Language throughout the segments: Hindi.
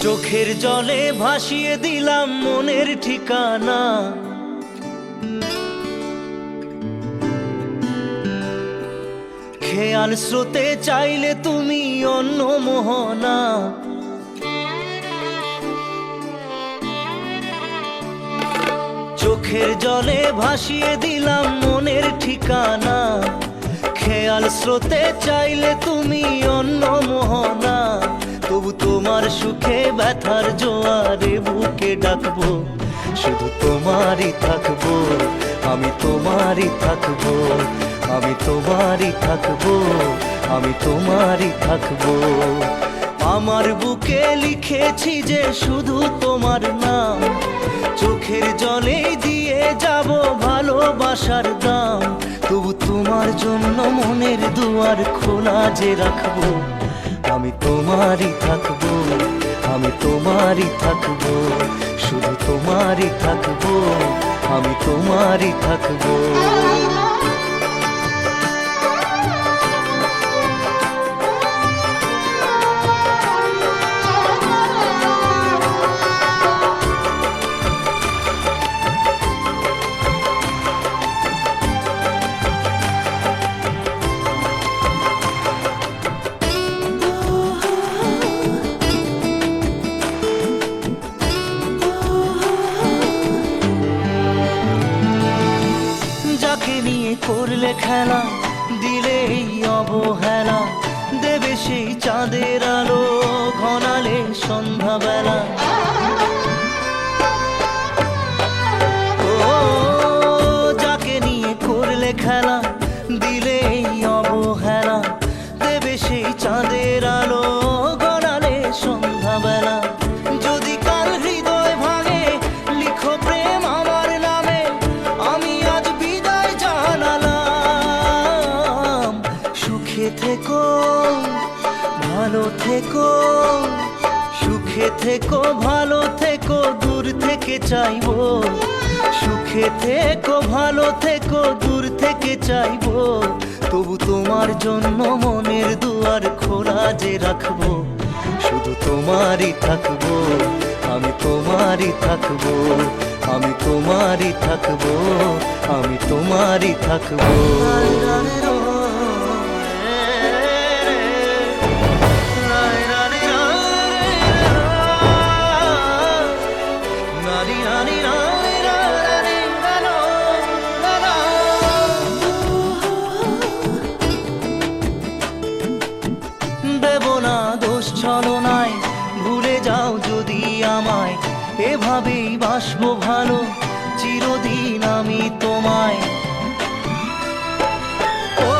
চোখের জলে ভাসিয়ে দিলাম মনের ঠিকানা। খেয়াল স্রোতে চাইলে তুমি অন্য মোহনা। চোখের জলে ভাসিয়ে দিলাম মনের ঠিকানা। খেয়াল স্রোতে চাইলে তুমি অন্য মোহনা। তবু তোমার সুখে ব্যথার জোয়ারে বুকে ডাকবো, শুধু তোমারই থাকবো, আমি তোমারই থাকবো, আমি তোমারই থাকবো, আমি তোমারই থাকবো। আমার বুকে লিখেছি যে শুধু তোমার নাম, চোখের জলে দিয়ে যাব ভালোবাসার দাম। তবু তোমার জন্য মনের দুয়ার খোলা যে রাখবো, আমি তোমারই থাকবো, আমি তোমারই থাকবো, শুধু তোমারই থাকবো, আমি তোমারই থাকবো। করলে খেলা দিলে এই অবহেলা, দেবে সেই চাঁদের আলো ঘনালে সন্ধ্যাবেলা। ও যাকে নিয়ে করলে খেলা দিলে এই অবহেলা, দেবে সেই চাঁদের আলো ঘনালে সন্ধ্যাবেলা। যদি কাল হৃদয় ভাঙে লিখো প্রেম আমার নামে, আমি আজ বিদায় জানালাম। সুখে থেকো ভালো থেকো, সুখে থেকো ভালো থেকো, দূর থেকে চাইবো। সুখে থেকো ভালো থেকো, দূর থেকে চাইবো। তবু তোমার জন্য মনের দুয়ার খোলা যে রাখবো, শুধু তোমারই থাকবো, আমি তোমারই থাকবো, আমি তোমারই থাকবো, আমি তোমারই থাকবো। দেব না দোষ ছলনায়, ভুলে যাও যদি আমায়। এভাবেই বাসবো ভালো চিরদিন আমি তোমায়। ও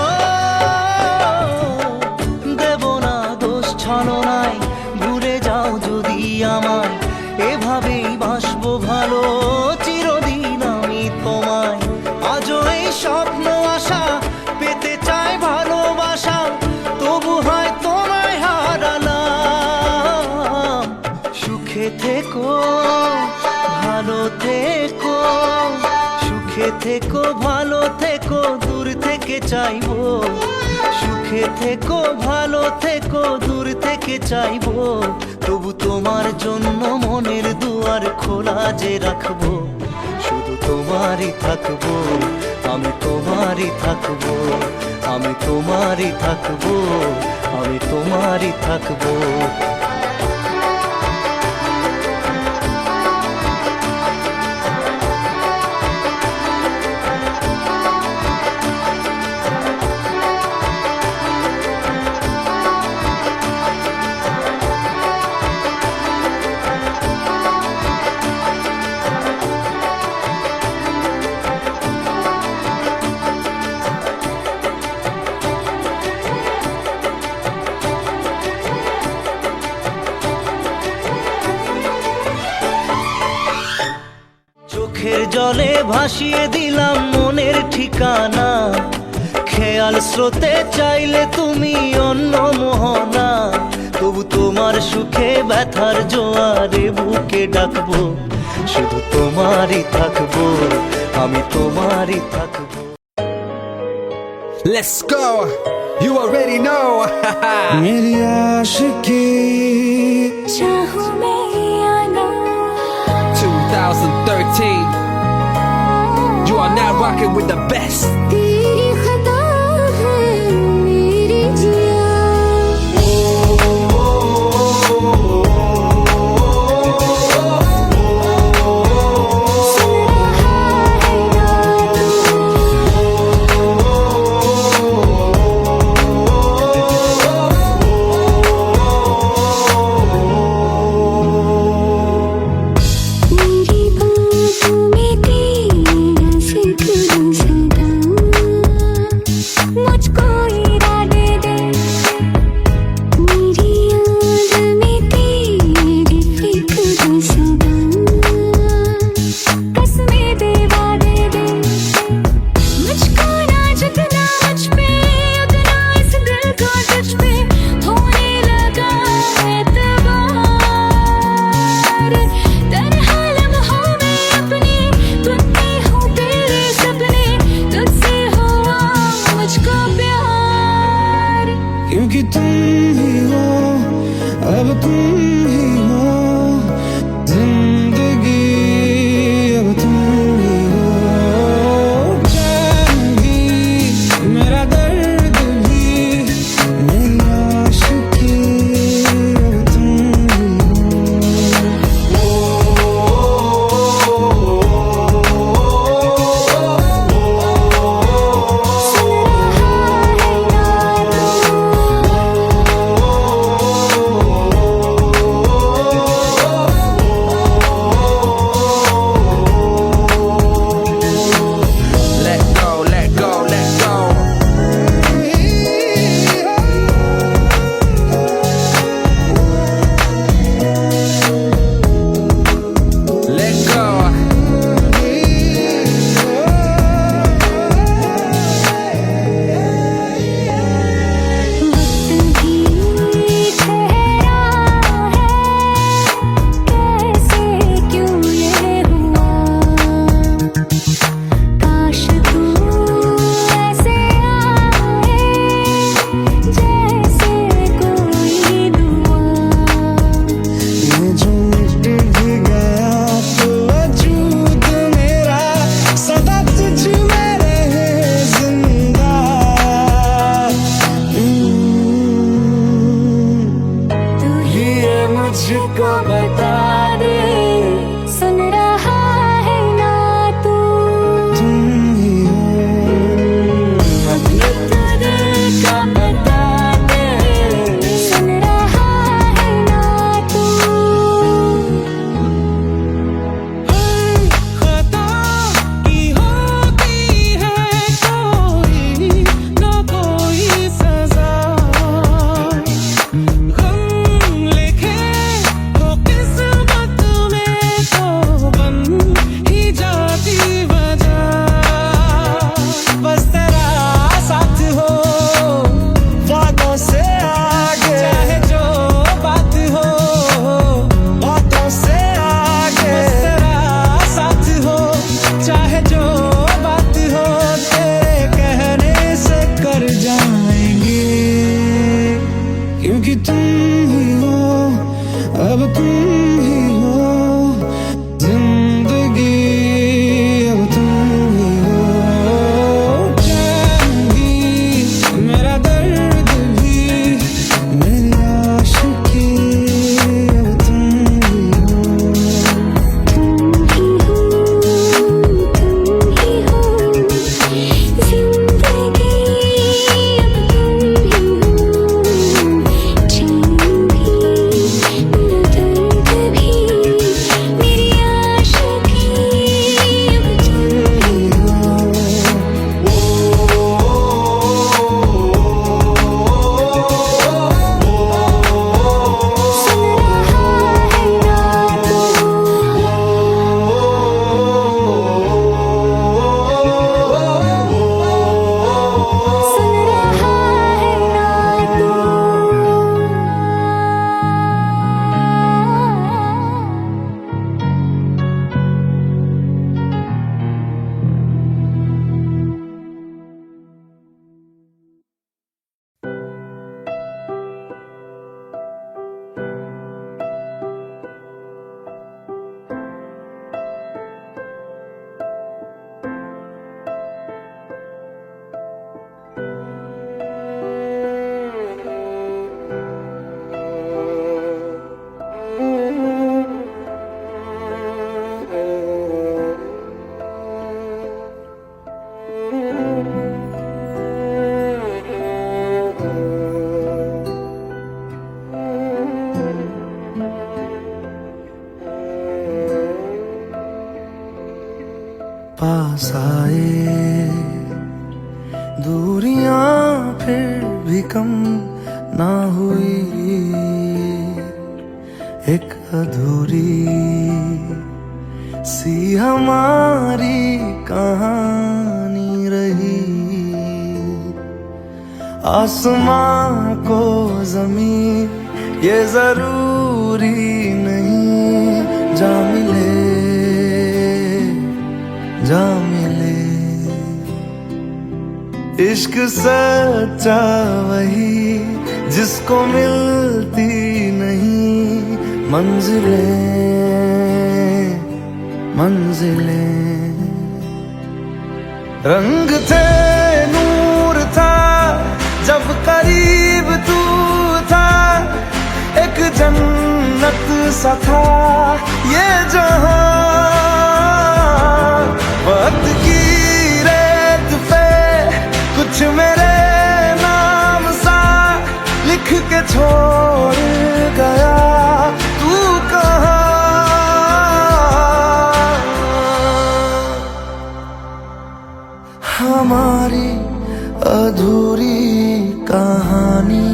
দেব না দোষ ছলনায়, ভুলে যাও যদি আমায়। এভাবেই বাসবো ভালো চিরদিন আমি তোমায়। আজও এই স্বপ্ন আশা পেতে চাই ভালোবাসা, তবু হয় তোমায় হারালাম। সুখে থেকো ভালো থেকো, সুখে থেকো ভালো থেকো, দূর থেকে চাইবো। সুখে থেকো ভালো থেকো, দূর থেকে চাইবো। তবু তোমার জন্য মনের দুয়ার খোলা যে রাখবো, শুধু তোমারই থাকবো, আমি তোমারই থাকবো, আমি তোমারই থাকবো, আমি তোমারই থাকবো। চোখের জলে ভাসিয়ে দিলাম মনের ঠিকানা। খেয়াল স্রোতে চাইলে তুমি অন্য মোহনা। তবু তোমার সুখে ব্যথার জোয়ারে বুকে ডাকবো, শুধু তোমারই থাকবো, আমি তোমারই থাকবো। Let's go, you already know. मेरी आशिकी चाहूं मैं आना 2013. You are now rocking with the best. तेरी खता है मेरी जिया मुझको इरादे दे मेरी याद में तेरी फिक्र सदा कसमें दे वादे दे मुझको ना जितना मुझ पे उतना इस दिल को तुझ पे होने लगा एतबार तरह लम्हों में अपने बुनती हूँ तेरे सपने तुझसे हुआ मुझको प्यार क्योंकि तुम ही हो अब तुम ही हो जिंदगी अब तुम ही हो चैन भी मेरा दर्द भी मेरी आशिकी अब तुम ही Let go, let go, let go. Let go. वक्त भी ठहरा है कैसे क्यों ये हुआ काश तू ऐसे आए जैसे कोई दुआ ये जो मिट भी गया तो वजूद मेरा सदा तुझ में रहे जिंदा तू ही ये मुझको बता दे सुन रहा है ना तू तुम ही हो अपने तुझे का बता दे सुन रहा है ना तू खता की होती है कोई न कोई सजा गम लिखे हो किस्मत साए, दूरियां फिर भी कम ना हुई, एक अधूरी सी हमारी कहानी रही। आसमां को जमीन ये जरूरी नहीं, जा मिले जा मिले। इश्क सच्चा वही जिसको मिलती नहीं मंजिलें मंजिलें। रंग थे नूर था जब करीब तू था, एक जन्नत सा था ये जहां। वक्त की रेत पे कुछ मेरे नाम सा लिख के छोड़ गया, तू कहाँ? हमारी अधूरी कहानी,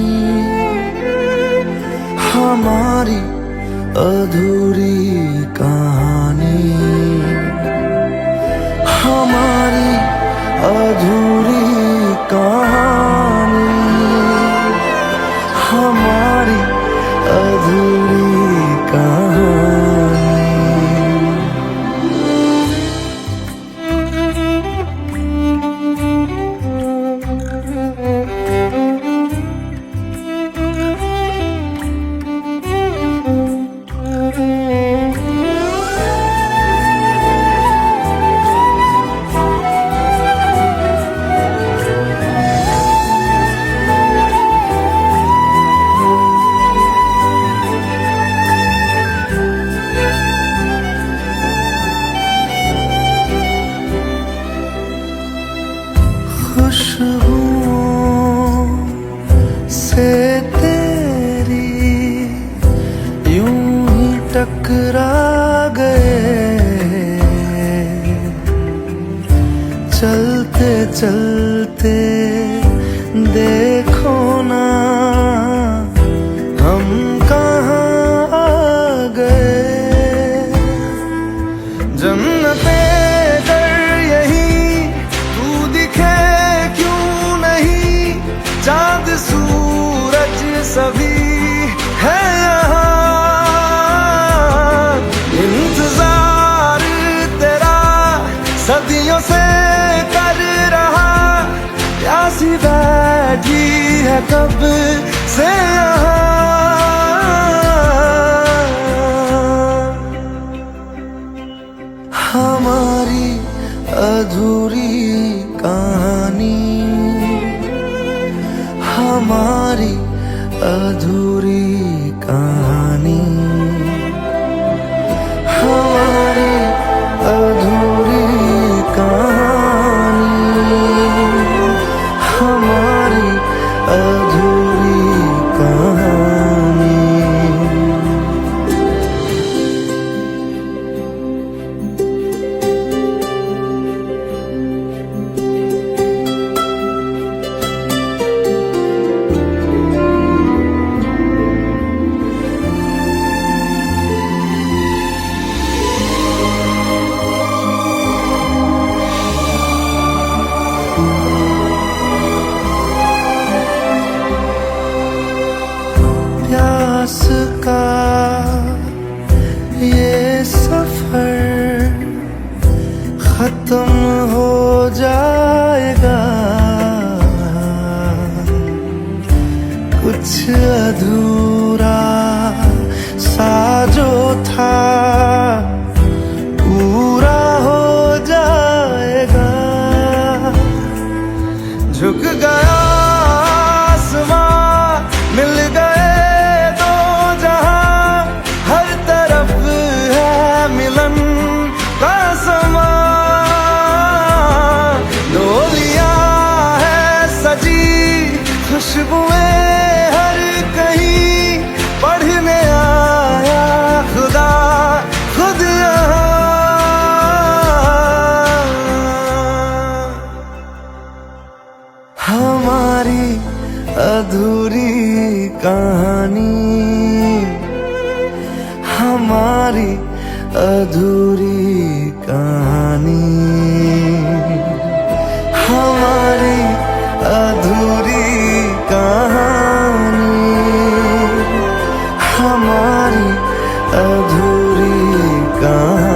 हमारी अधूरी कहानी, हमारी अधूरी कहानी, हमारी अधूरी कहानी। खुशबुओं से तेरी यूं ही टकरा गए, चलते चलते देखो ना हम कहाँ आ गए। जन्नते कर यही तू दिखे क्यों नहीं, चांद सूरज सभी है यहाँ। इंतजार तेरा सदियों से कर रहा, प्यासी बैठी है कब से यहाँ। हमारी अधूरी कहानी, हमारी अधूरी कहानी, हमारी अधूरी कहानी, हमारी अधूरी कहानी। प्यास का ये सफर खत्म हो जाएगा, कुछ अधूरा सा जो था पूरा हो जाएगा। झुक गया आसमां, मिल गए दो जहां, हर तरफ है मिलन का समा। डोलियां है सजी खुशबुएं हर कहीं, कहानी हमारी अधूरी कहानी हमारी अधूरी कहानी हमारी अधूरी कहानी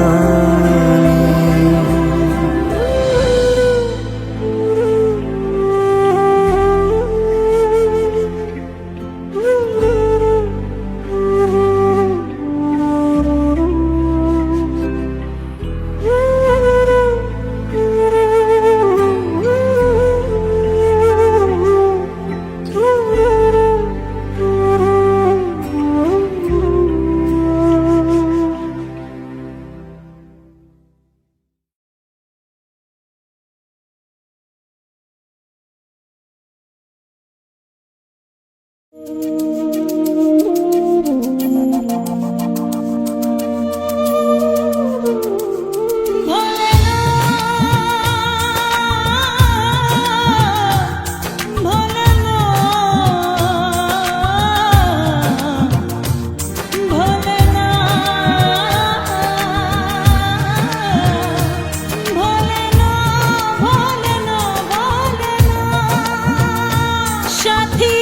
সাথী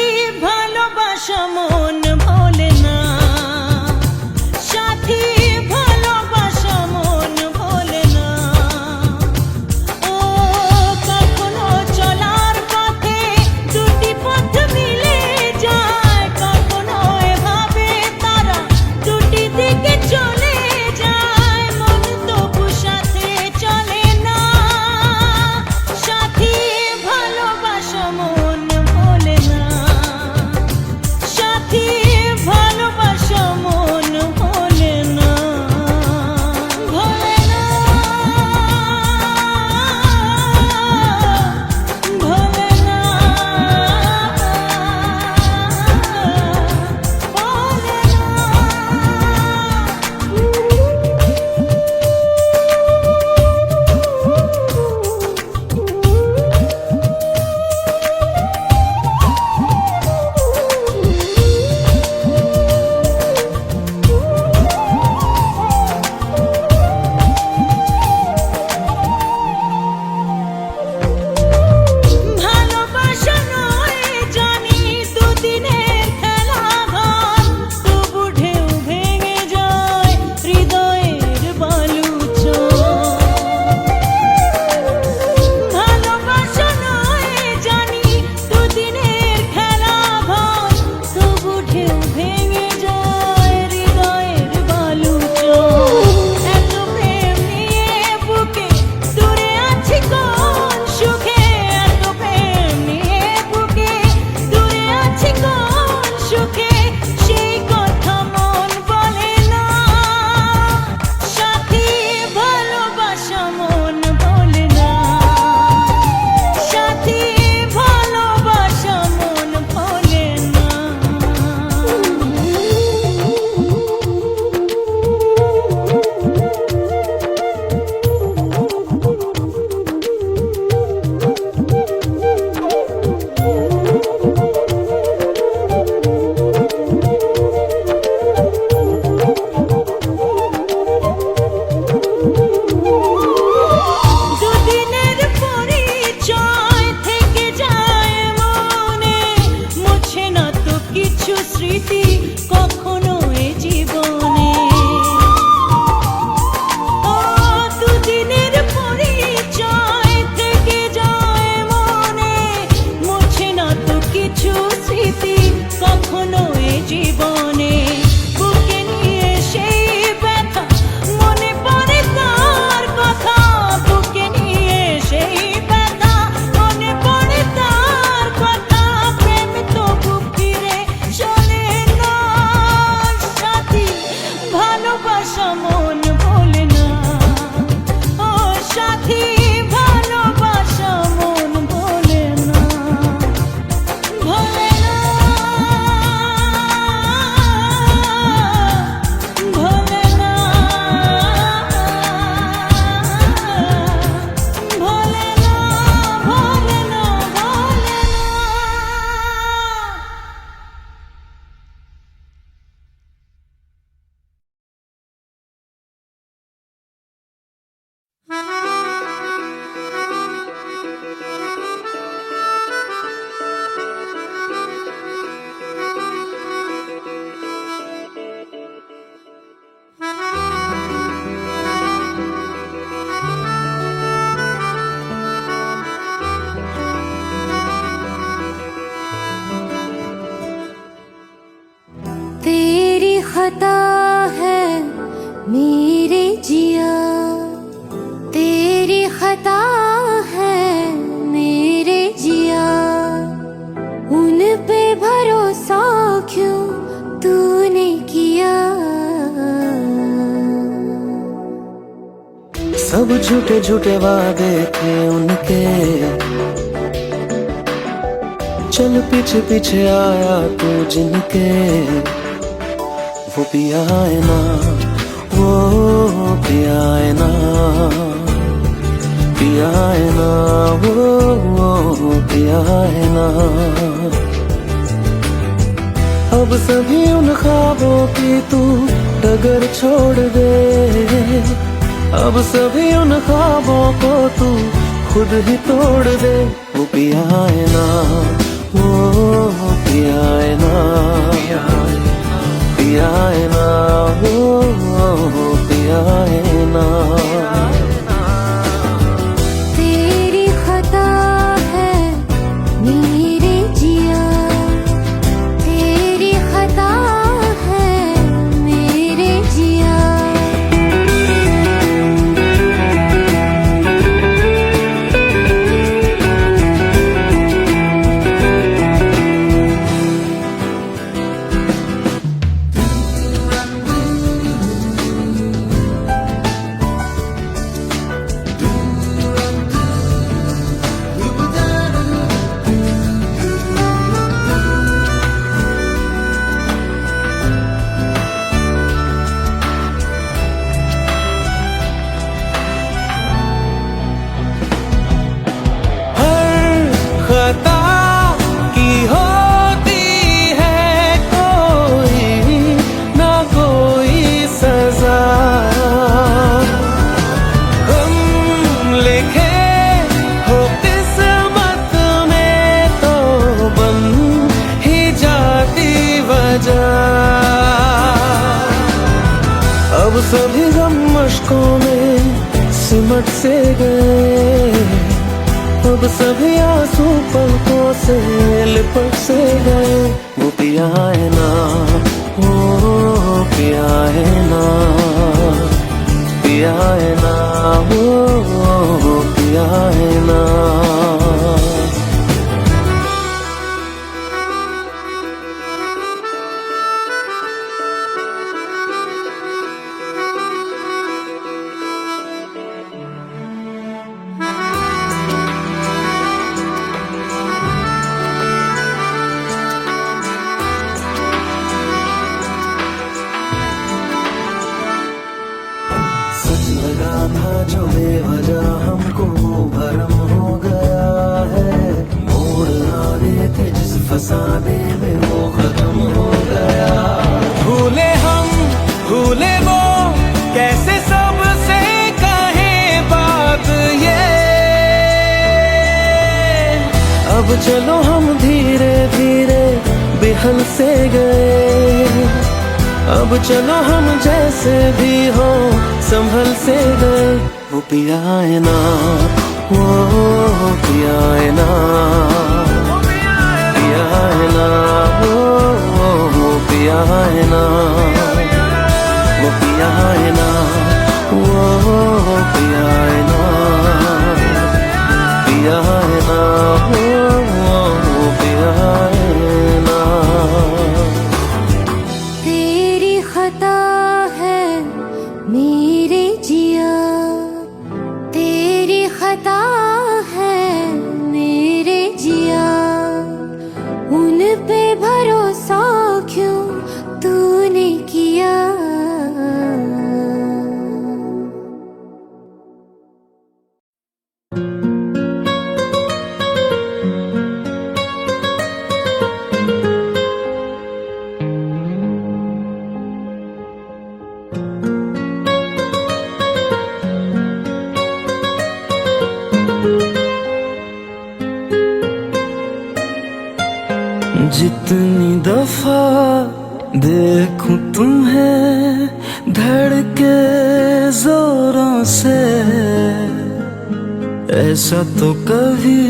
ভালোবাসা মন ভোলে না, সাথী ভালোবাসা মন ভোলে না। ও কখনো চলার পথে দুটি পথ মিলে যায়, কখনো এভাবে তারা দুটি দিকে চলে যায়, মন তবু সাথে চলে না। সাথী ভালোবাসা মন ভোলে না, সাথী ভালোবাসা মন ভোলে না, ভোলে না, ভোলে না, ভোলে না। खता है मेरे जिया, तेरी खता है मेरे जिया, उन पे भरोसा क्यों तूने किया। सब झूठे झूठे वादे थे उनके, चल पीछे पीछे आया तू जिनके, वो पिया है ना, वो पिया है ना, पिया है ना, वो पिया है ना। अब सभी उन ख्वाबों की तू डगर छोड़ दे, अब सभी उन ख्वाबों को तू खुद ही तोड़ दे। वो पिया है ना, वो पिया है ना, पिया है ना, वो पिया है ना। तेरी खता है मेरे जिया, तेरी खता है मेरे जिया। खता की होती है कोई ना कोई सजा, हम लिखे हो किस्मत में तो बन ही जाती वजह। अब सभी गम मुश्कों में सिमट से गए, अब सभी आंसू पलकों से लिपट से गए। वो पिया है ना, वो पिया है ना, पिया है ना, वो पिया है ना। लगा था जो बेवजह हमको वो भरम हो गया है, मोड़ आने थे जिस फसाने में वो खत्म हो गया। भूले हम भूले वो कैसे सबसे कहें बात ये, अब चलो हम धीरे धीरे बिहल से गए, अब चलो हम जैसे भी हो संभल से गए। वो पिया है ना, वो पिया है ना, पिया है ना, वो पिया है ना, वो पिया है ना, वो पिया है ना, पिया है ना, वो पिया है ना। तेरी खता है मेरे जिया, तेरी खता है मेरे जिया, उन पे भरोसा क्यों तूने किया। जितनी दफा देखूं तुम्हें धड़के जोरों से, ऐसा तो कभी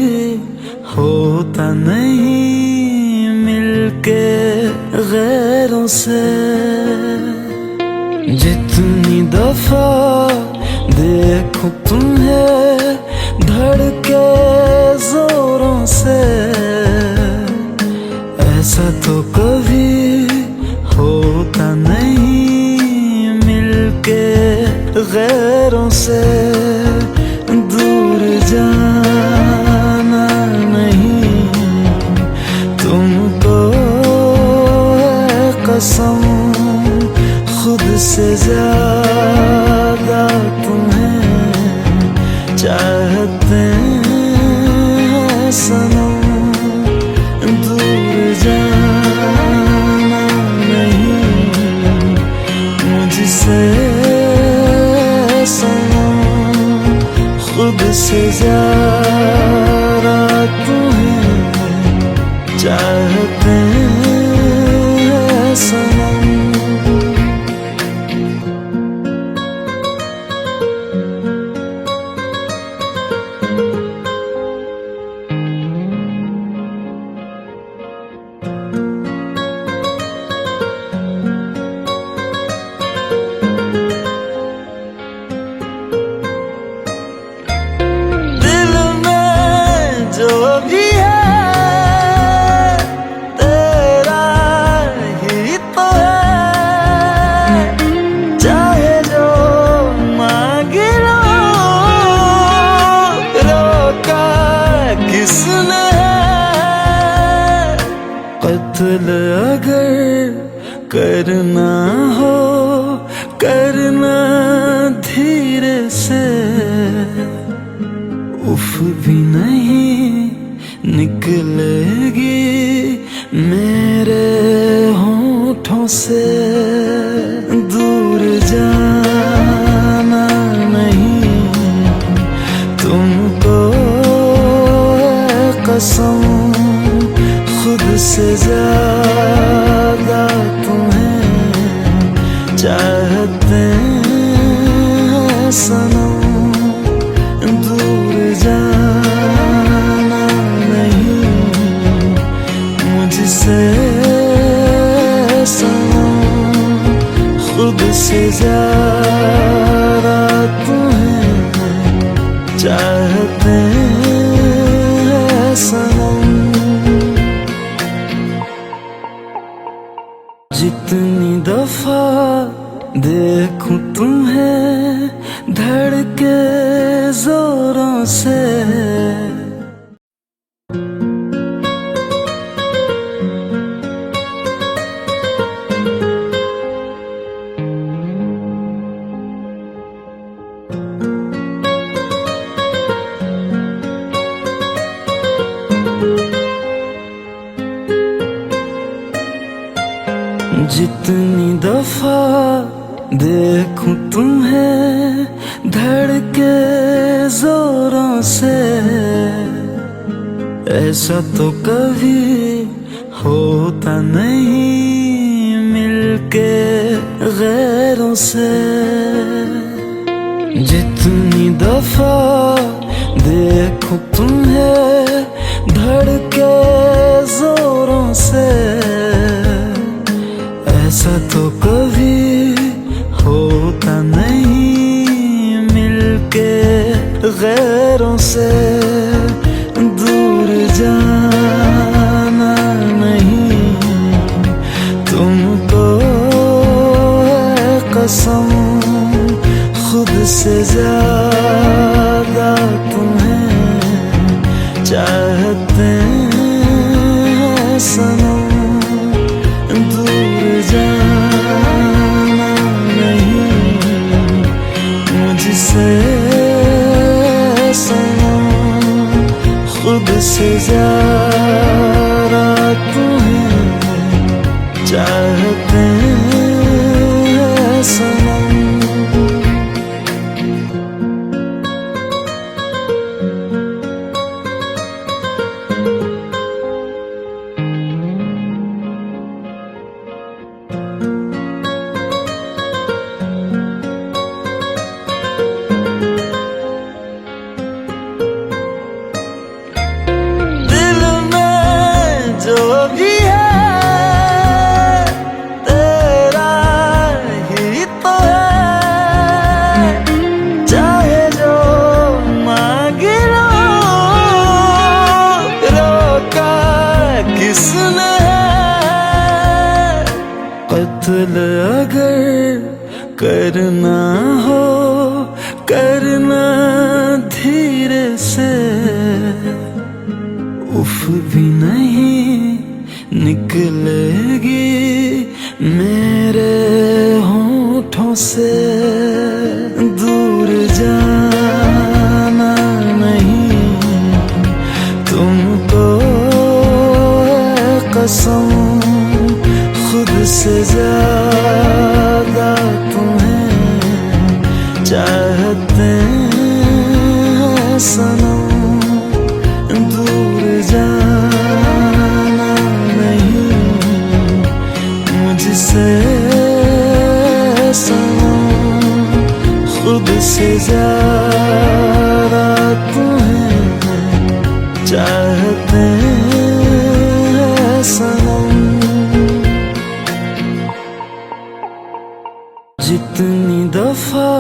होता नहीं मिल मिलके गैरों से। जितनी दफा देखूं तुम्हें धड़के जोरों से, ऐसा तो कभी होता नहीं मिलके गैरों से। दूर जाना नहीं तुमको है कसम, खुद से ज्यादा तुम्हें चाहते हैं सनम। दूर जाना नहीं मुझसे सनम, खुद से ज्यादा तुम्हें चाहते हैं सनम। जो भी है तेरा ही तो है, चाहे जो मांग लो, रोका किसने है। कत्ल अगर करना हो करना धीरे से, उफ भी नहीं निकलेगी मेरे होठों से। दूर जाना नहीं तुमको है कसम, खुद से ज्यादा तुम्हें चाहते हैं सनम। दूर जाना नहीं मुझसे सनम, खुद से ज्यादा तुम्हें चाहते हैं सनम। जितनी दफा देखूं तुम्हें धड़के जोरों से, जितनी दफा देखूं तुम्हें धड़के जोरों से, ऐसा तो कभी होता नहीं मिलके गैरों से। जितनी दफा देखूं तुम्हें धड़के जोरों से, ऐसा तो कभी होता नहीं मिलके गैरों से। दूर जाना नहीं तुमको है कसम, खुद से ज्यादा तुम्हें चाहते हैं सनम। दूर जाना नहीं मुझसे सनम, खुद से ज्यादा तुम्हें चाहते हैं सनम। दिल में जो भी है कत्ल अगर करना हो करना धीरे से, उफ भी नहीं निकलेगी मेरे होठों से। दूर जाना नहीं तुमको कसम, खुद से ज्यादा तुम्हें चाहते हैं सनम। दूर जाना नहीं मुझसे सनम, खुद से ज्यादा तुम्हें चाहते हैं सनम। जितनी दफा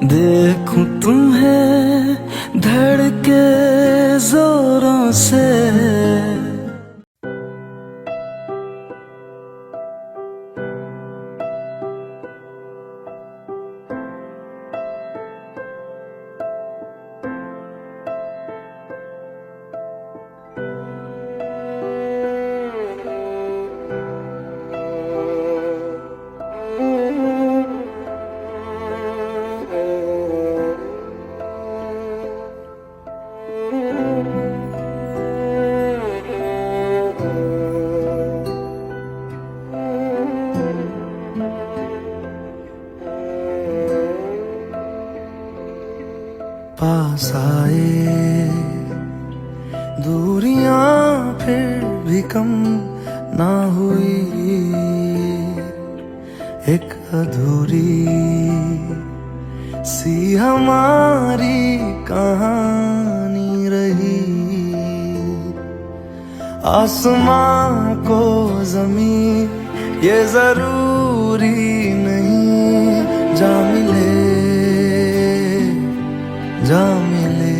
देखूं तुम्हें धड़के जोरों से, पास आए दूरियां फिर भी कम ना हुई, एक अधूरी सी हमारी कहानी रही। आसमां को ज़मीन ये जरूरी नहीं, जा मिले जा मिले।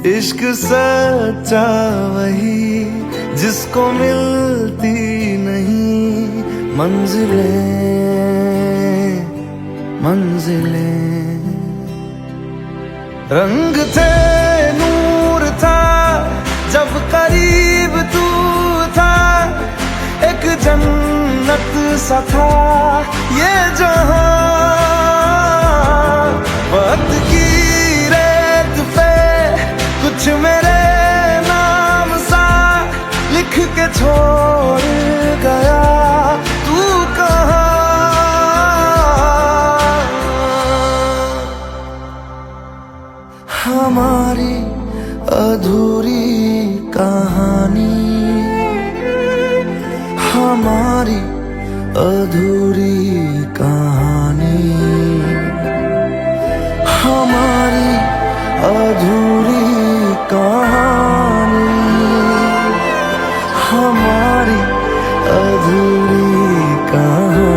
इश्क सच्चा वही जिसको मिलती नहीं मंजिलें मंजिलें। रंग थे नूर था जब करीब तू था, एक जन्नत सा था ये जहां। वक्त की रेत पे कुछ मेरे नाम सा लिख के छोड़ गया तू कहाँ। हमारी अधूरी कहानी, हमारी अधूरी कहानी, हमारी अधूरी कहानी, हमारी अधूरी कहानी।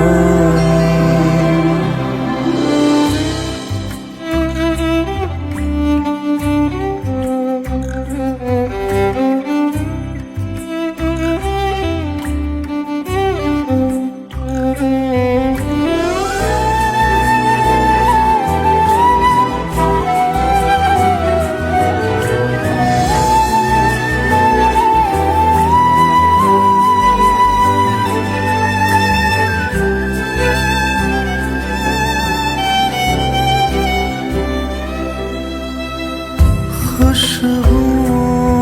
खुशबुओं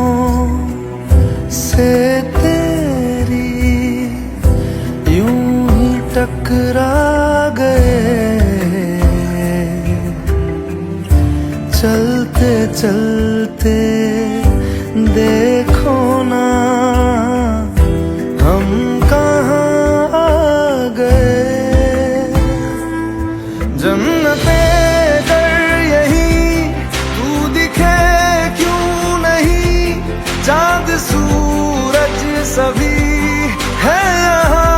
से तेरी यूं ही टकरा गए, चलते चलते देखो ना हम कहाँ आ गए। जन्नते चांद सूरज सभी है यहाँ,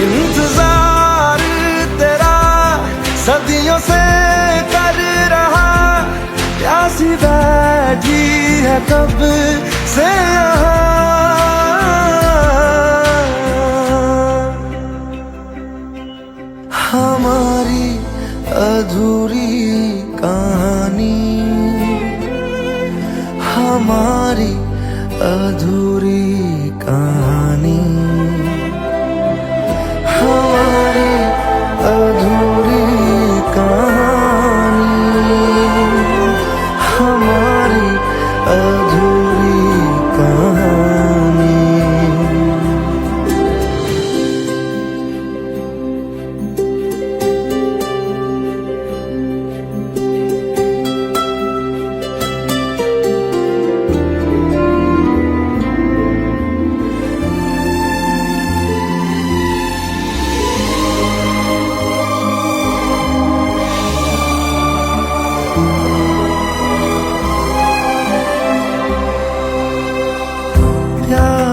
इंतजार तेरा सदियों से कर रहा, प्यासी बैठी है कब से यहाँ।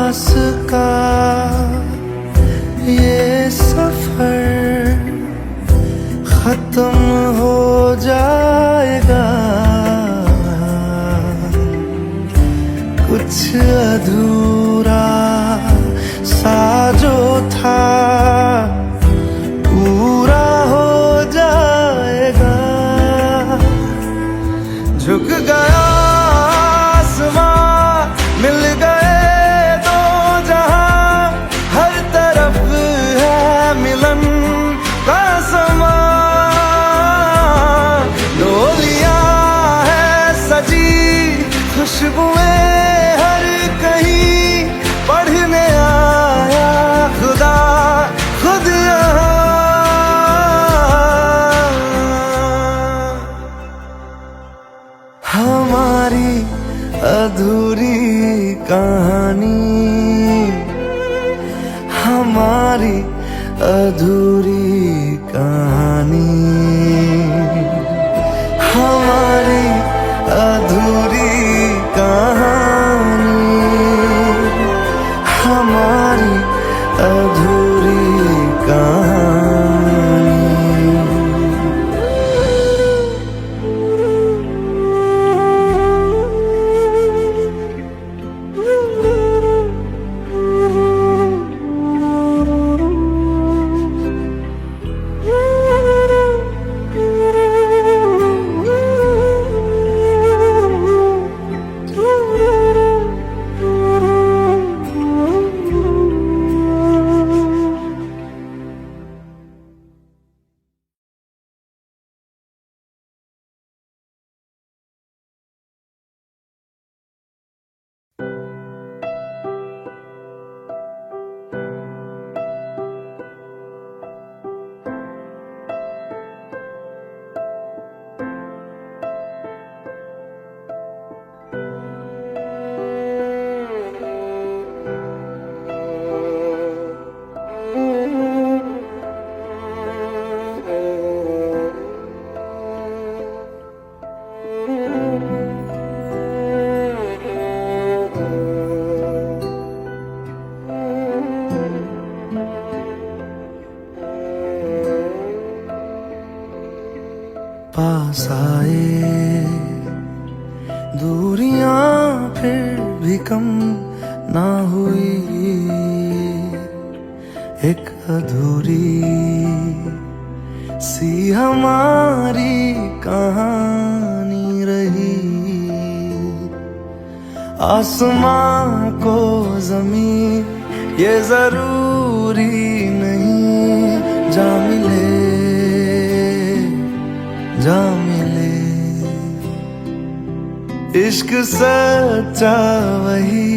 पास का ये सफर खत्म हो जाएगा, कुछ अधूरा सा जो था पूरा हो जाएगा। झुक गया आसमां, मिल गए दो जहां, हर तरफ है मिलन का समा। डोलियां है सजी, खुशबुएं हर कहीं, पढ़ने आया खुदा खुद यहाँ। हमारी अधूरी कहानी, हमारी अधूरी कहानी, हमारी अधूरी कहानी, हमारी अधूरी कहानी। पास आए दूरियां फिर भी कम ना हुई, एक अधूरी सी हमारी कहानी रही। आसमां को जमीन ये जरूरी नहीं, जा मिले जा मिले। इश्क सच्चा वही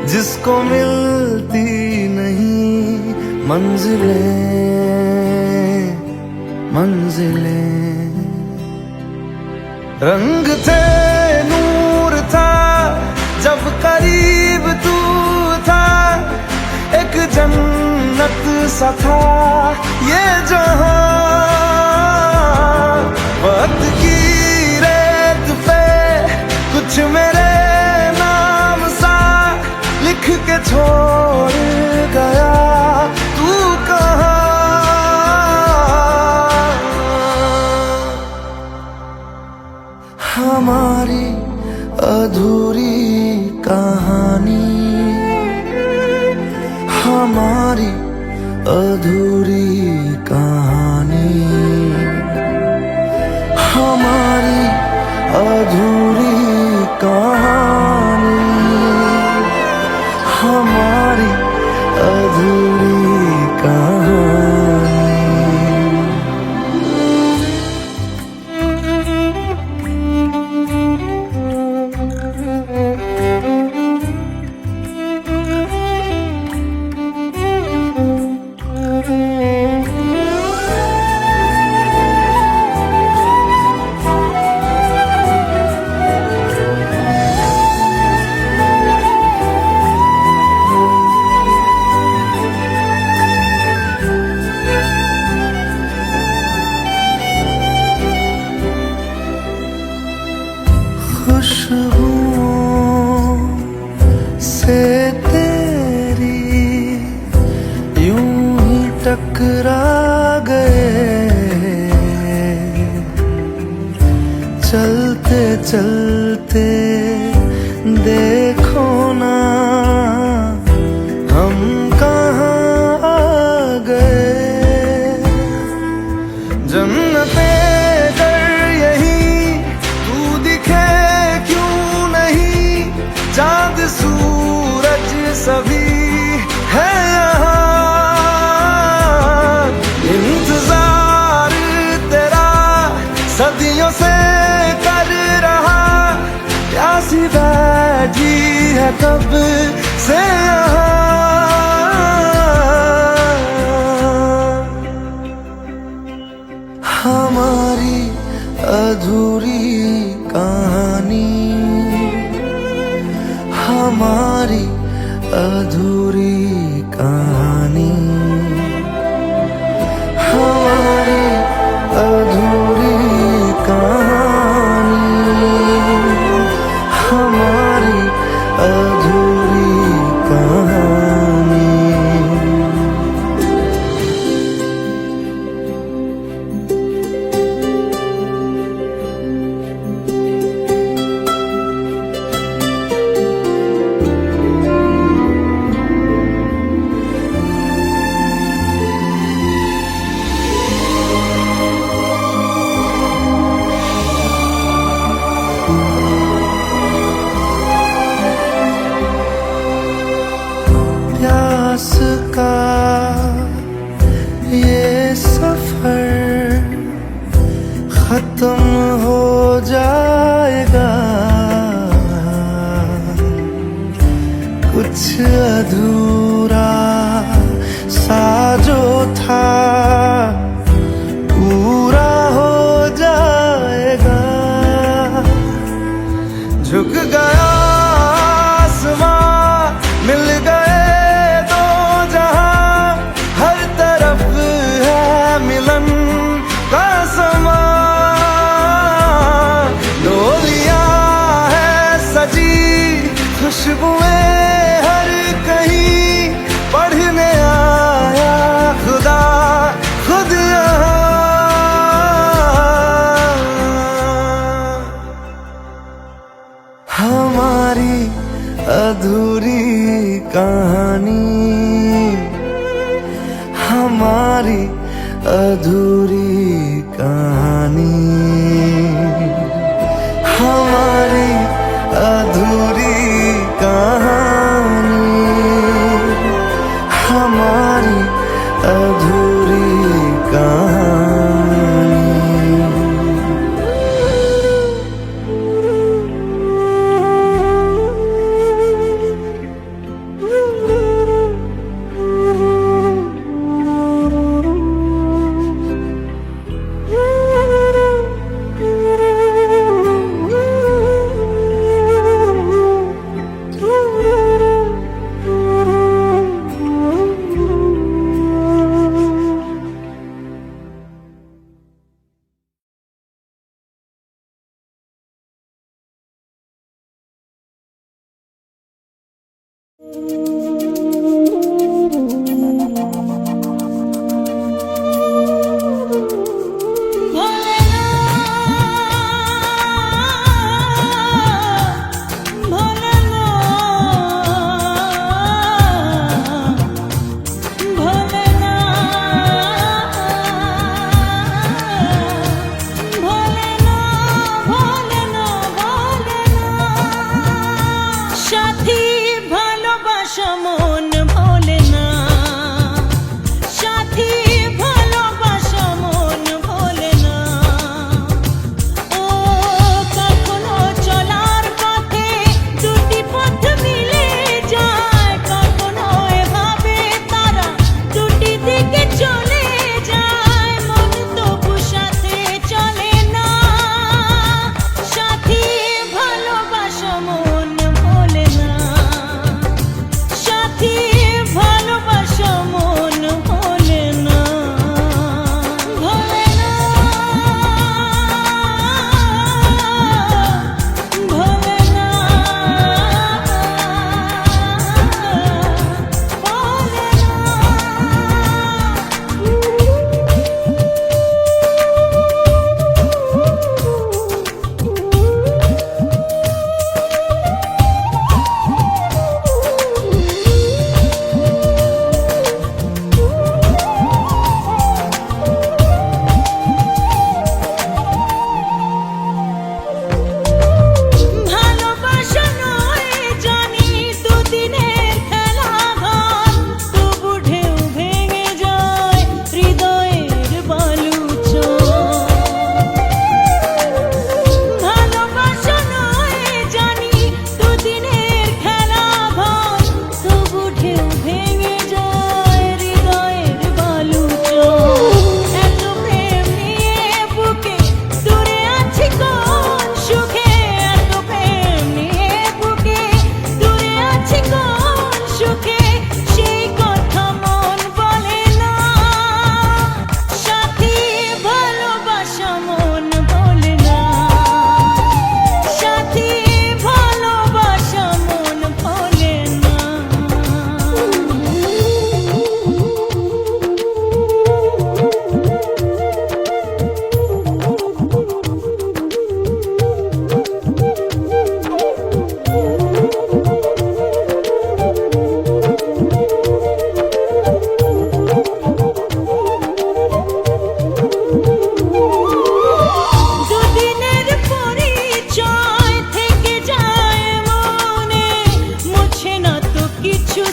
जिसको मिलती नहीं मंजिलें मंजिलें। रंग थे नूर था जब करीब तू था, एक जन्नत सा था ये जहां। वक्त की रेत पे कुछ मेरे नाम सा लिख के छोड़ गया, तू कहाँ। हमारी अधूरी कहानी, हमारी अधूरी कहानी, हमारी अधूरी कहानी, हमारी अधूरी कहानी। टकरा गए, चलते चलते देखो ना हम कहाँ आ गए। जन्नते कर यही तू दिखे क्यों नहीं, चांद सूरज सभी है यहाँ। इंतजार तेरा सदियों से कर रहा, प्यासी बैठी है कब से यहाँ। हमारी अधूरी कहानी, हमारी अधूरी कहानी, हमारी अधूरी कहानी, हमारी अधूरी कहानी। प्यास का ये सफर खत्म हो जाएगा, कुछ अधूरा सा जो था पूरा हो जाएगा। झुक गया आसमां, मिल गए दो जहां, हर तरफ है मिलन का समा। डोलियां है सजी, खुशबुएं हर कहीं, पढ़ने आया खुदा खुद यहाँ। हमारी अधूरी कहानी, हमारी अधूरी कहानी, हमारी अधूरी कहानी, हमारी अधूरी कहानी।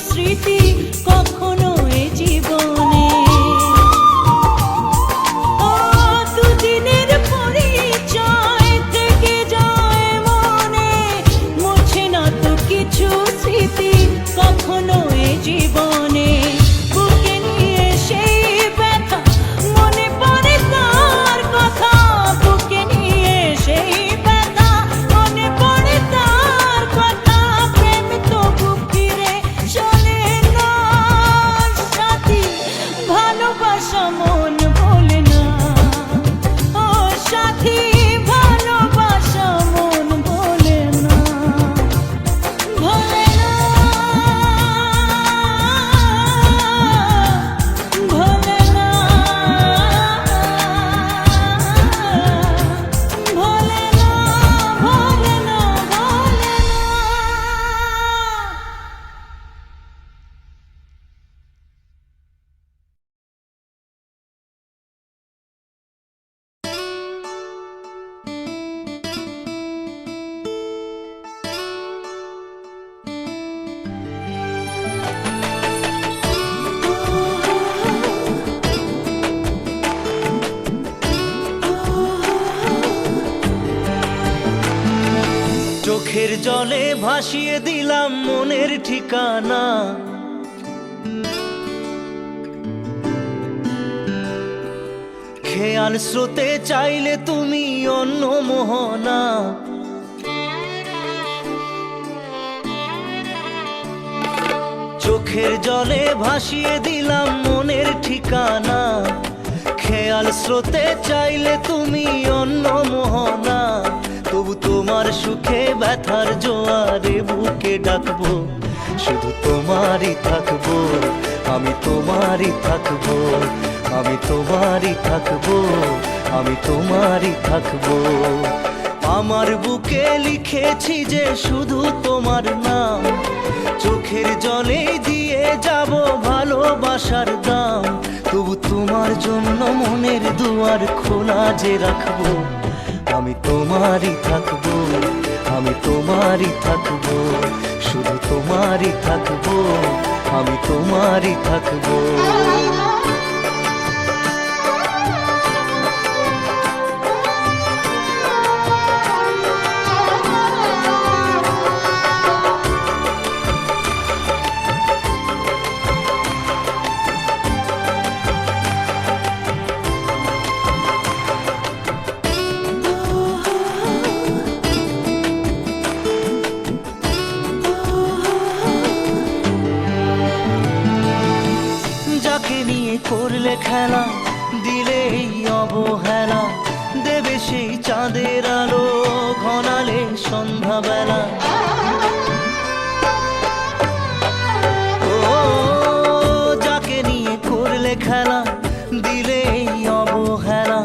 স্মৃতি কখনো এ জীবনে। ও দুদিনের পরিচয় থেকে যায় মনে, মোছে না তো কিছু স্মৃতি কখনো এ জীবনে। বুকে নিয়ে সেই ব্যথা মনে পড়ে তার কথা, বুকে নিয়ে সেই ব্যথা মনে পড়ে তার কথা। প্রেম তো বুক ফিরে চলে না সাথী, ভালোবাসা মন ভোলে না। ও সাথী ভালোবাসা মন ভোলে না, ভোলে না, ভোলে না, ভোলে না, ভোলে না, ভোলে না। চোখের জলে ভাসিয়ে দিলাম মনের ঠিকানা, খেয়াল স্রোতে চাইলে তুমি অন্য মোহনা। চোখের জলে ভাসিয়ে দিলাম মনের ঠিকানা, খেয়াল স্রোতে চাইলে তুমি অন্য মোহনা। তবু তোমার সুখে ব্যথার জোয়ারে বুকে ডাকবো, শুধু তোমারই থাকবো, আমি তোমারই থাকবো, আমি তোমারই থাকবো, আমি তোমারই থাকবো। আমার বুকে লিখেছি যে শুধু তোমার নাম, চোখের জলে দিয়ে যাব ভালোবাসার দাম। তবু তোমার জন্য মনের দুয়ার খোলা যে রাখবো, আমি তোমারই থাকবো, আমি তোমারই থাকবো, শুধু তোমারই থাকবো, আমি তোমারই থাকবো। যাকে নিয়ে করলে খেলা, দিলে এই অবহেলা, দেবে সেই চাঁদের আলো ঘনালে সন্ধ্যাবেলা। ও যাকে নিয়ে করলে খেলা, দিলে এই অবহেলা,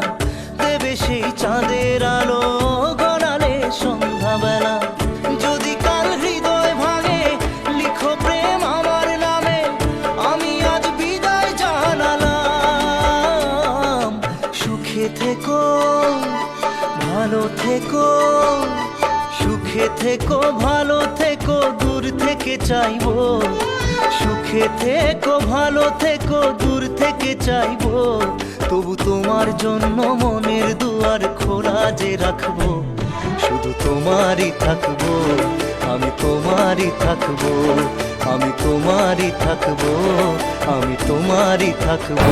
দেবে সেই চাঁদের আলো ঘনালে সন্ধ্যাবেলা। যদি কাল হৃদয় ভাঙে লিখো প্রেম আমার নামে, আমি আজ বিদায় জানালাম। সুখে থেকো, ভালো থেকো, সুখে থেকো, ভালো থেকো, দূর থেকে চাইবো। সুখে থেকো, ভালো থেকো, দূর থেকে চাইবো। তবু তোমার জন্য মনের দুয়ার খোলা যে রাখবো, শুধু তোমারই থাকবো, আমি তোমারই থাকবো, আমি তোমারই থাকবো, আমি তোমারই থাকবো।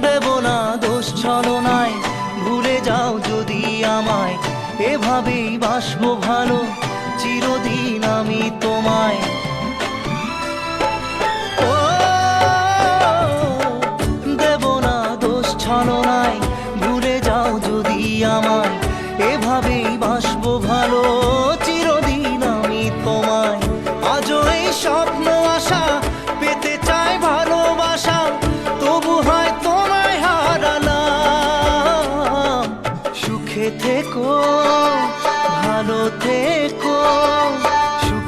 দেব না দোষ ছলনায়, ভুলে যাও যদি আমায়, এভাবেই বাসবো ভালো চিরদিন আমি তোমায়। ও দেব না দোষ ছলনায়, ভুলে যাও যদি আমায়, এভাবেই বাসবো ভালো চিরদিন আমি তোমায়। আজও এই স্বপ্ন আশা পেতে চাই ভালোবাসা, তবু হয় তোমায় হারালাম। সুখে থেকো, ভালো থেকো,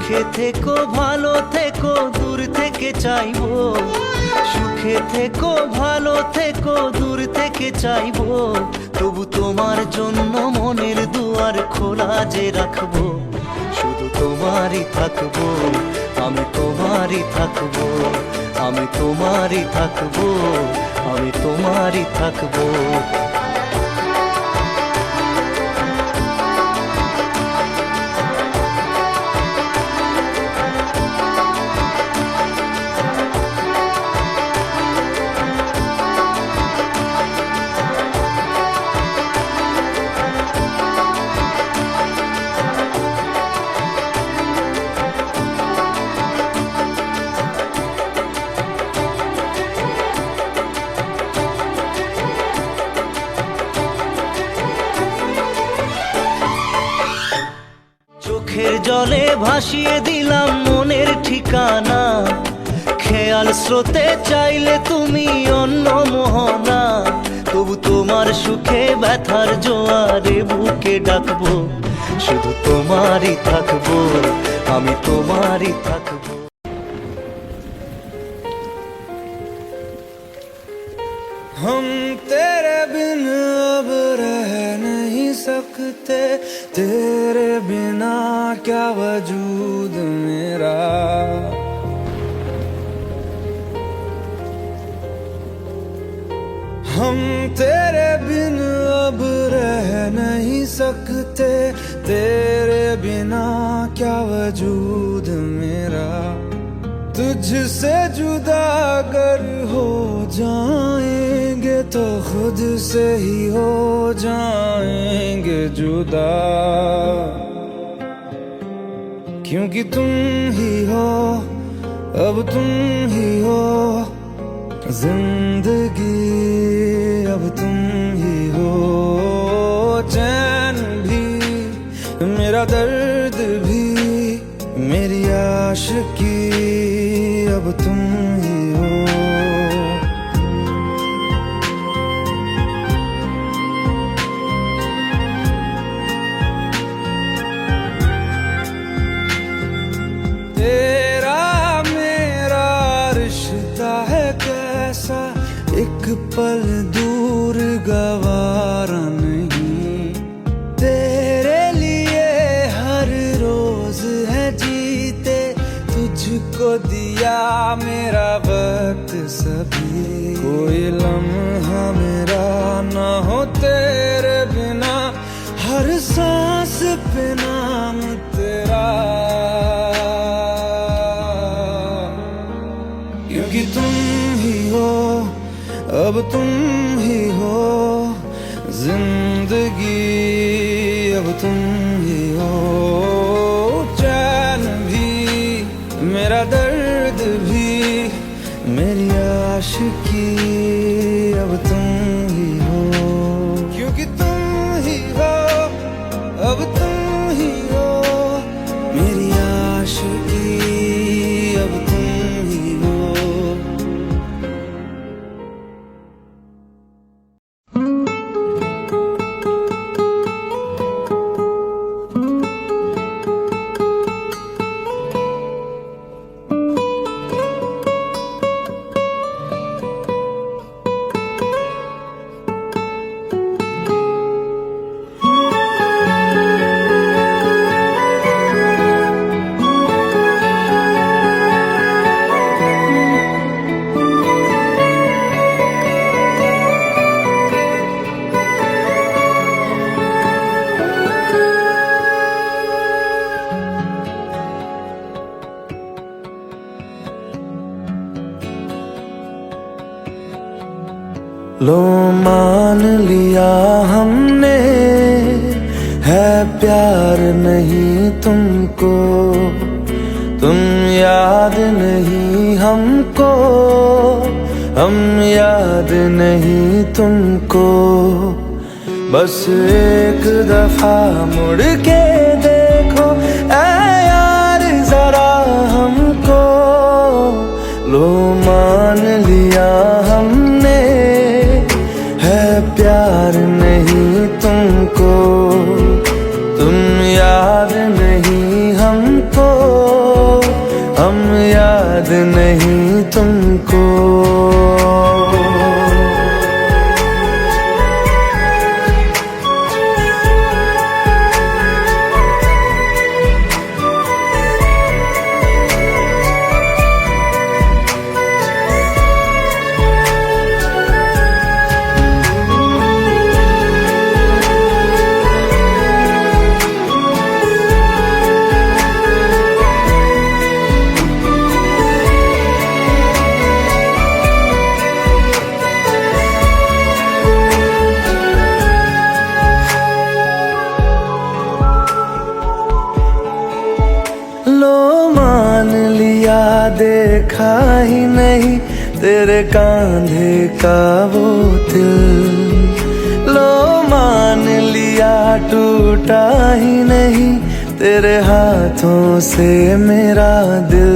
সুখে থেকো ভালো থেকো দূর থেকে চাইবো, সুখে থেকো ভালো থেকো দূর থেকে চাইবো, তবু তোমার জন্য মনের দুয়ার খোলা যে রাখবো, শুধু তোমারই থাকবো, আমি তোমারই থাকবো, আমি তোমারই থাকবো, আমি তোমারই থাকবো। চোখের জলে ভাসিয়ে দিলাম মনের ঠিকানা, খেয়াল স্রোতে চাইলে তুমি অন্য মোহনা, তবু তোমার সুখে ব্যথার জোয়ারে বুকে ডাকবো, শুধু তোমারই থাকবো, আমি তোমারই থাকবো। हम तेरे बिन अब रह नहीं सकते, तेरे बिना क्या वजूद मेरा। हम तेरे बिन अब रह नहीं सकते, तेरे बिना क्या वजूद मेरा। तुझसे जुदा अगर हो जाएंगे तो खुद से ही हो जाएंगे जुदा, क्योंकि तुम ही हो, अब तुम ही हो जिंदगी, अब तुम ही हो चैन भी, मेरा दर्द भी, मेरी आशिकी, अब तुम ही हो। तेरा मेरा रिश्ता है कैसा, एक पल दूर गवारा नहीं, तेरे लिए हर रोज है जीते, तुझको दिया मेरा वक्त सभी, कोई लम्हा मेरा ना हो तेरे बिना, हर सांस पे नाम तेरा, क्योंकि तुम ही हो, अब तुम ही हो जिंदगी, अब तुम ही हो चैन भी, मेरा दर्द भी, मेरी आशिकी, अब तुम ही हो, क्योंकि तुम ही हो, अब तुम ही हो मेरी आशिकी, अब तुम ही हो। लो मान लिया हमने है प्यार नहीं तुमको, तुम याद नहीं हमको, हम याद नहीं तुमको, बस एक दफा मुड़ के देखो ऐ यार जरा हमको, लो मान लिया हमने है प्यार नहीं तुमको, तुम याद नहीं हमको, तुमको। लो मान लिया देखा ही नहीं तेरे कांधे का वो दिल। लो मान लिया टूटा ही नहीं तेरे हाथों से मेरा दिल।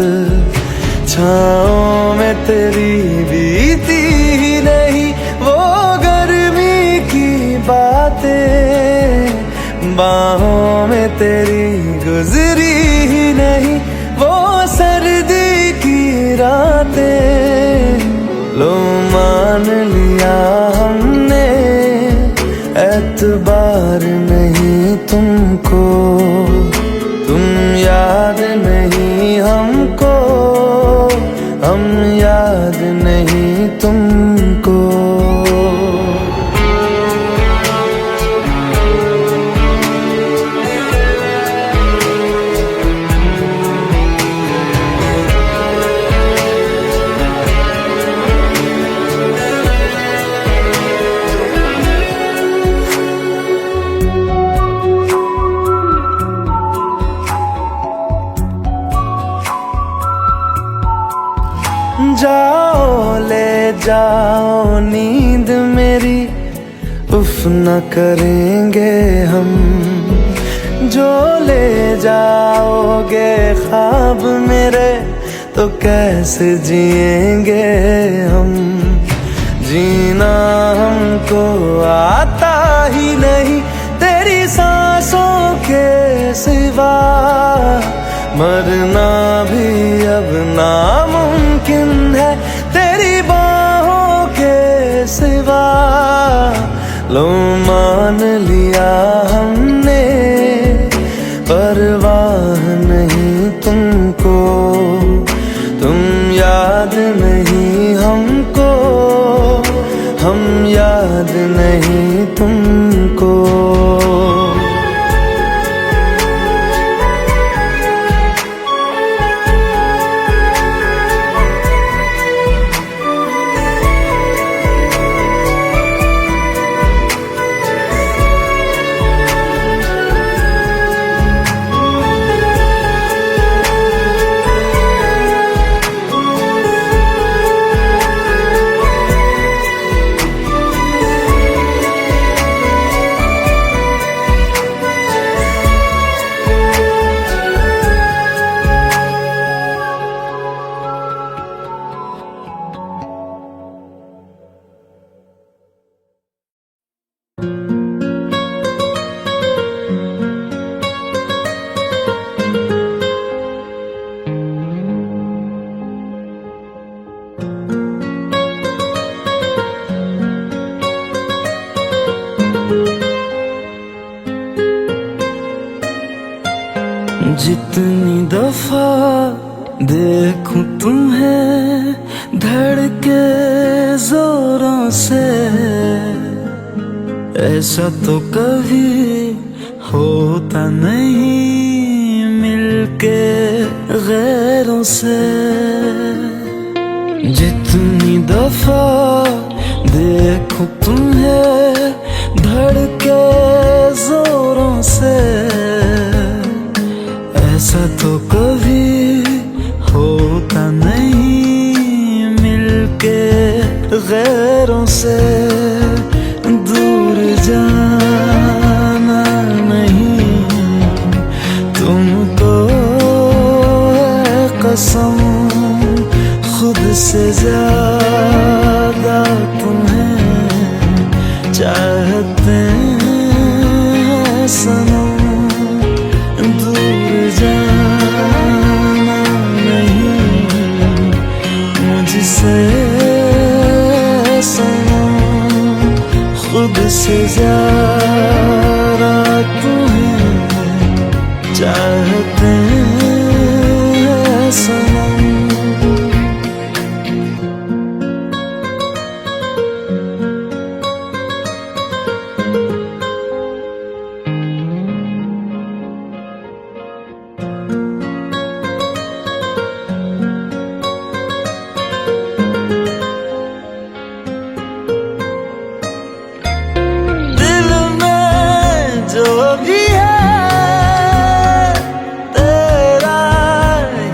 छाँव में तेरी बीती ही नहीं वो गर्मी की बातें, बाहों में तेरी गुजरी ही नहीं वो सर्दी की रातें। लो मान लिया हमने एतबार नहीं तुमको, तुम याद नहीं हमको, हम याद नहीं तुमको। जाओ ले जाओ नींद मेरी, उफ न करेंगे हम। जो ले जाओगे ख्वाब मेरे तो कैसे जिएंगे हम। जीना हमको आता ही नहीं तेरी सांसों के सिवा, मरना भी अब नामुमकिन है तेरी बाहों के सिवा। लो मान लिया हमने परवाह नहीं तुमको, तुम याद नहीं हमको, हम याद नहीं तुमको। जितनी दफा देखूं तुम्हें धड़के जोरों से, ऐसा तो कभी होता नहीं मिलके गैरों से। जितनी दफा देखूं तुम्हें धड़के जोरों से, ऐसा तो कभी होता नहीं मिलके गैरों से। दूर जाना नहीं तुमको है कसम, खुद से ज्यादा तुम्हें चाहते हैं सनम। दूर जाना नहीं मुझसे से ज्यादा तुम्हें चाहते हैं सनम। दिल में जो भी है तेरा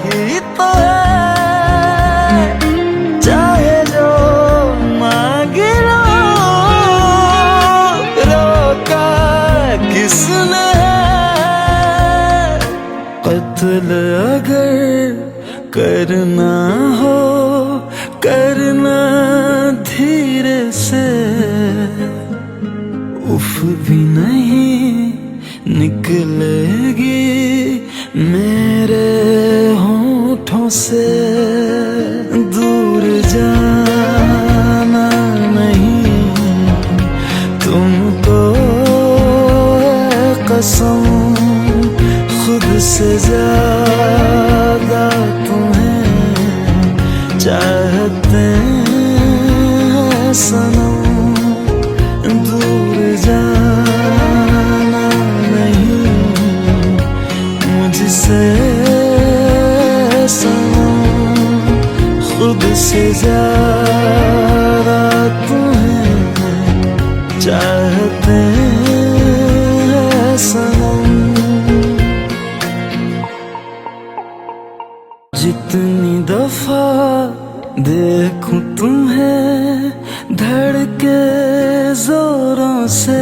ही तो है, चाहे जो मांग लो, रोका किसने है। कत्ल अगर करना हो करना धीरे से, उफ भी नहीं निकलेगी मेरे होठों से। दूर जाना नहीं तुमको है कसम, खुद से ज्यादा तुम्हें चाहते हैं सनम। दूर जाना नहीं मुझसे सनम, खुद से ज्यादा तुम्हें चाहते हैं सनम। जितनी दफा देखूं तुम्हें धड़के जोरों से,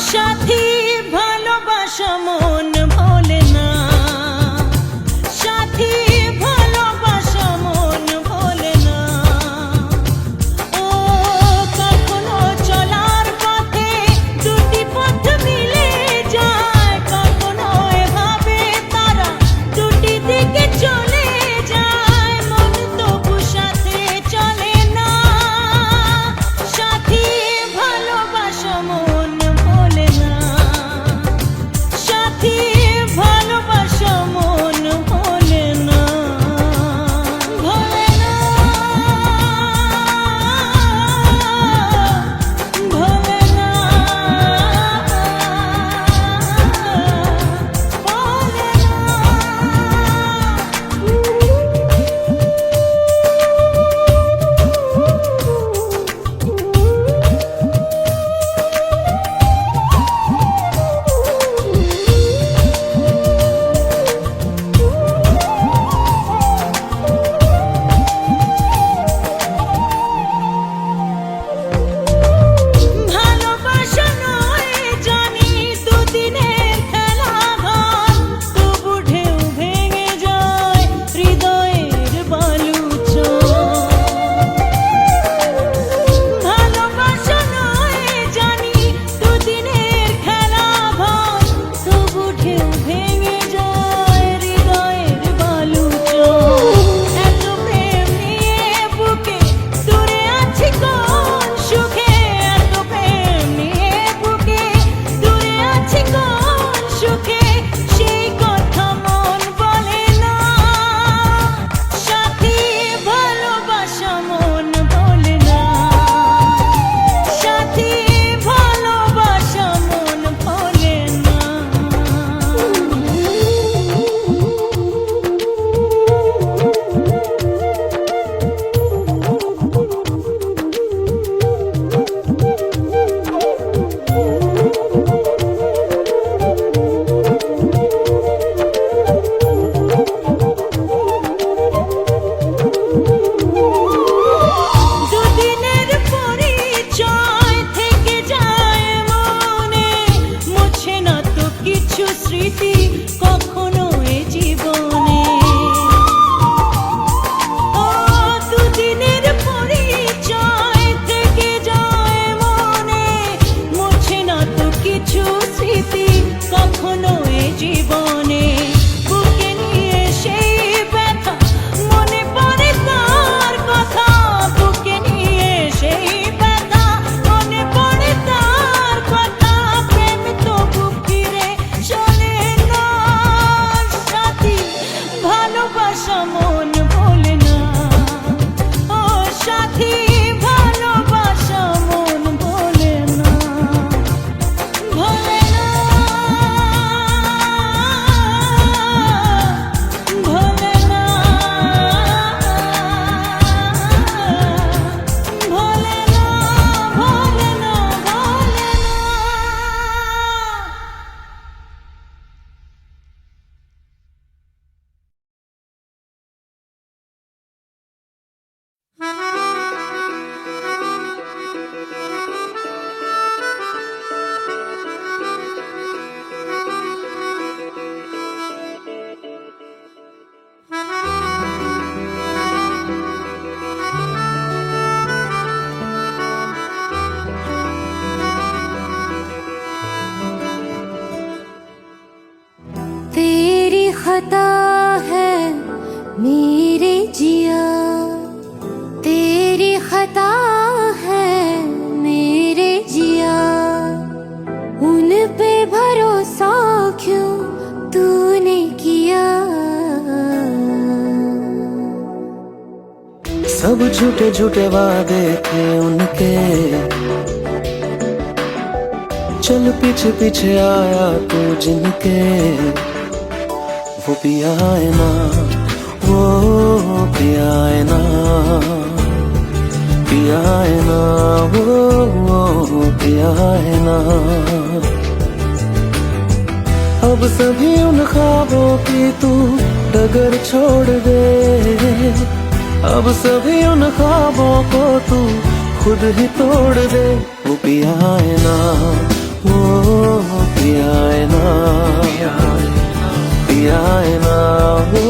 साथी ভালোবাসা মন ভোলে না ও সাথী ভালোবাসা মন ভোলে না ভোলে না ভোলে না ভোলে না ভোলে না ভোলে না। तेरी खता है मेरे जिया तेरी खता है मेरे जिया उन पे भरोसा क्यों तूने किया सब झूठे झूठे वादे थे उनके, चल पीछे पीछे आया तू जिनके। वो पिया है ना, वो पिया है ना, पिया है ना, वो पिया है ना। अब सभी उन ख्वाबों की तू डगर छोड़ दे, अब सभी उन ख्वाबों को तू खुद ही तोड़ दे। वो पिया है ना, वो पिया है ना, पिया है ना, वो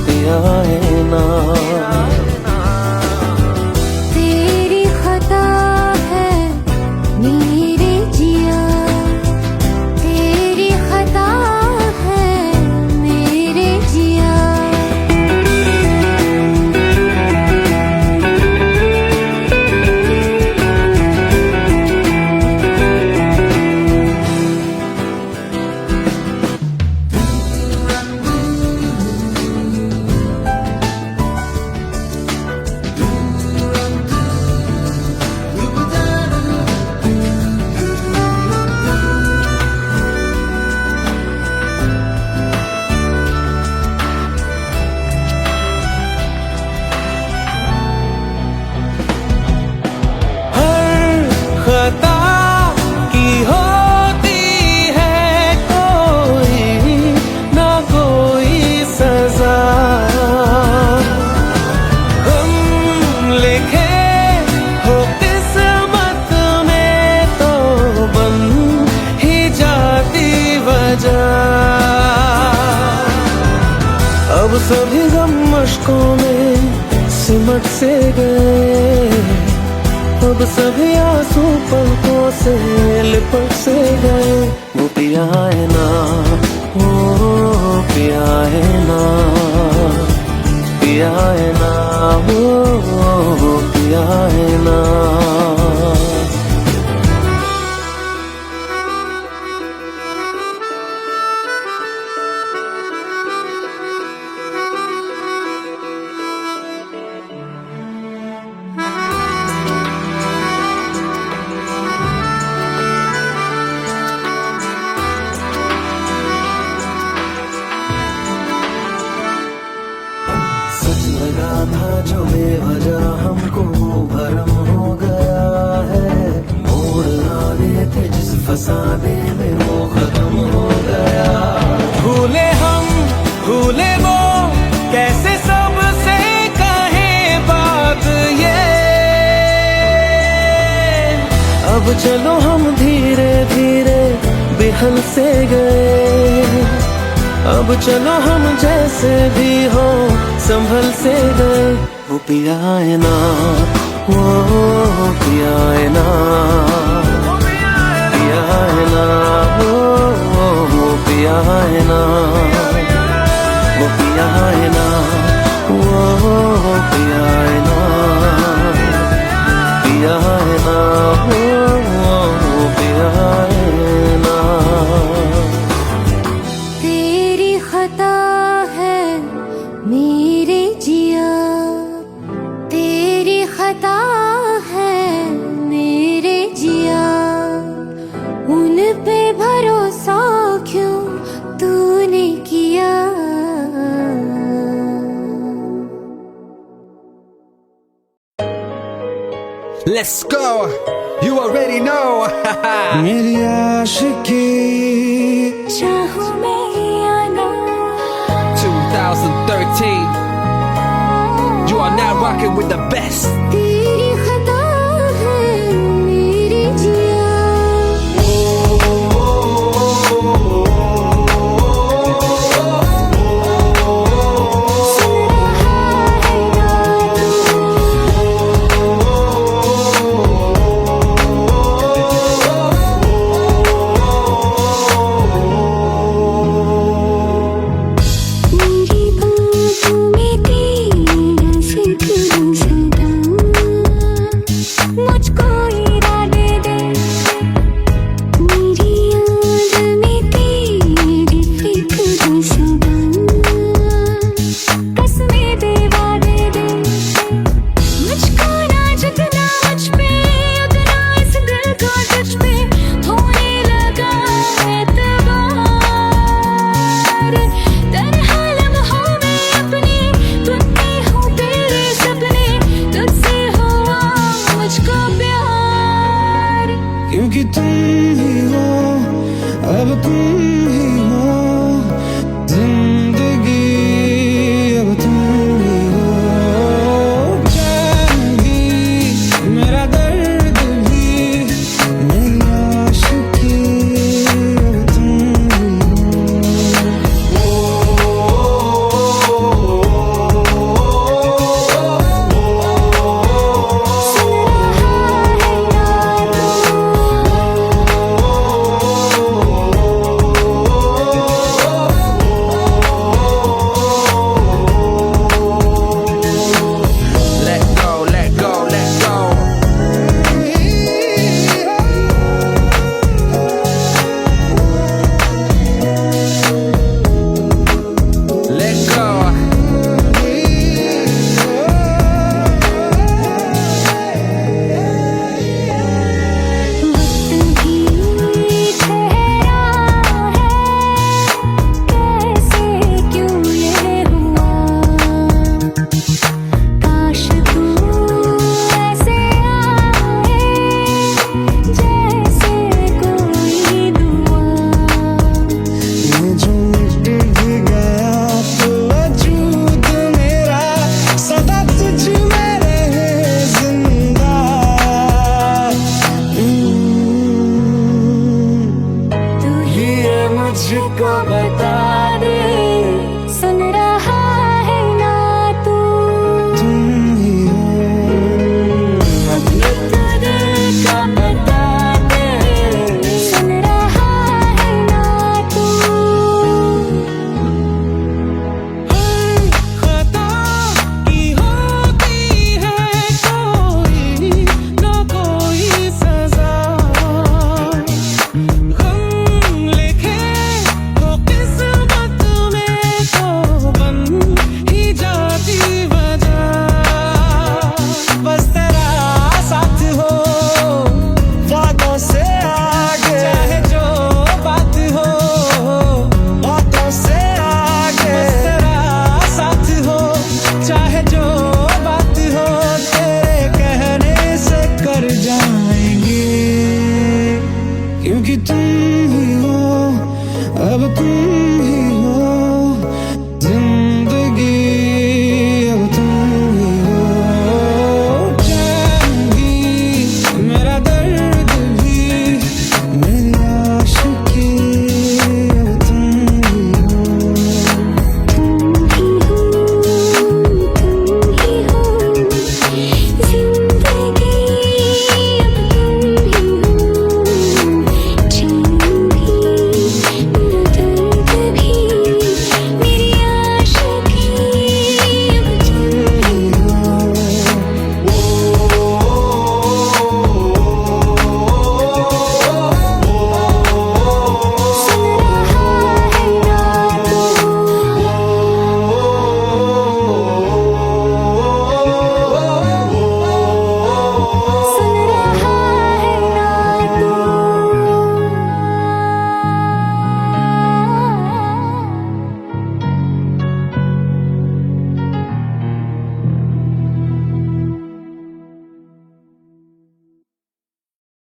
पिया है ना। तेरी खता है मेरे जिया तेरी खता है मेरे जिया। खता की होती है कोई ना कोई सजा, हम लिखे हो किस्मत में तो बन ही जाती वजह। अब सभी गम मुश्कों में सिमट से गए, अब सभी आंसू पलकों से लिपट से गए। वो पिया है ना, वो पिया है ना, पिया है ना, वो पिया है ना। सच लगा था जो बेवजह हमको वो भरम हो गया है। मोड़ आने थे जिस फसाने में वो खत्म हो गया। भूले हम भूले वो कैसे सबसे कहे बात ये। अब चलो हम धीरे धीरे बिहल से गए, अब चलो हम जैसे भी हो संभल से गए। वो पिया है ना, वो पिया है ना, पिया है ना, वो पिया है ना, वो पिया है ना, वो पिया है ना, पिया है ना, वो पिया है ना। तेरी खता है Let's go. You already know. मेरी आशिकी चाहूं मैं या ना 2013. You are now rocking with the best.